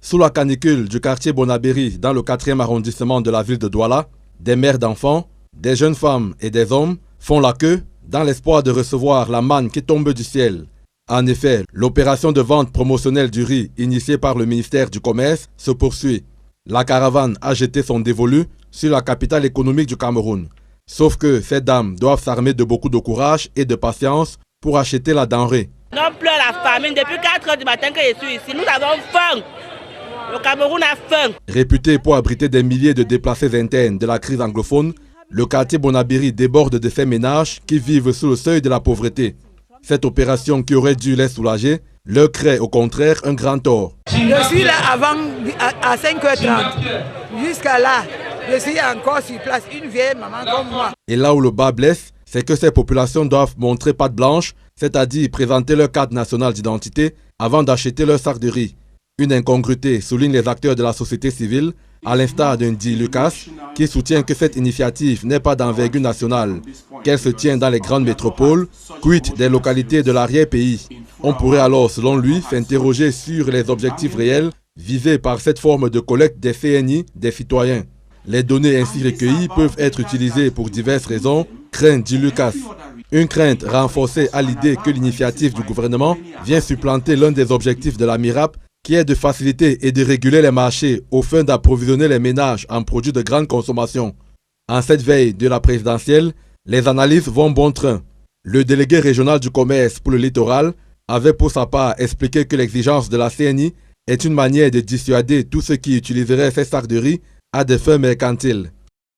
Sous la canicule du quartier Bonabéry, dans le 4e arrondissement de la ville de Douala, des mères d'enfants, des jeunes femmes et des hommes font la queue dans l'espoir de recevoir la manne qui tombe du ciel. En effet, l'opération de vente promotionnelle du riz initiée par le ministère du Commerce se poursuit. La caravane a jeté son dévolu sur la capitale économique du Cameroun. Sauf que ces dames doivent s'armer de beaucoup de courage et de patience pour acheter la denrée. On pleure la famine depuis 4 heures du matin que je suis ici. Nous avons faim. Le Cameroun a faim. Réputé pour abriter des milliers de déplacés internes de la crise anglophone, le quartier Bonabéry déborde de ces ménages qui vivent sous le seuil de la pauvreté. Cette opération qui aurait dû les soulager leur crée au contraire un grand tort. Je suis là avant à 5h30. Jusqu'à là, je suis encore sur place, une vieille maman comme moi. Et là où le bas blesse, c'est que ces populations doivent montrer patte blanche, c'est-à-dire présenter leur carte nationale d'identité avant d'acheter leur sac de riz. Une incongruité, soulignent les acteurs de la société civile, à l'instar d'un dit Lucas, qui soutient que cette initiative n'est pas d'envergure nationale, qu'elle se tient dans les grandes métropoles, quid des localités de l'arrière-pays. On pourrait alors, selon lui, s'interroger sur les objectifs réels visés par cette forme de collecte des CNI des citoyens. Les données ainsi recueillies peuvent être utilisées pour diverses raisons, craint dit Lucas. Une crainte renforcée à l'idée que l'initiative du gouvernement vient supplanter l'un des objectifs de la MIRAP, qui est de faciliter et de réguler les marchés aux fins d'approvisionner les ménages en produits de grande consommation. En cette veille de la présidentielle, les analyses vont bon train. Le délégué régional du commerce pour le littoral avait pour sa part expliqué que l'exigence de la CNI est une manière de dissuader tous ceux qui utiliseraient ces sacs de riz à des fins mercantiles.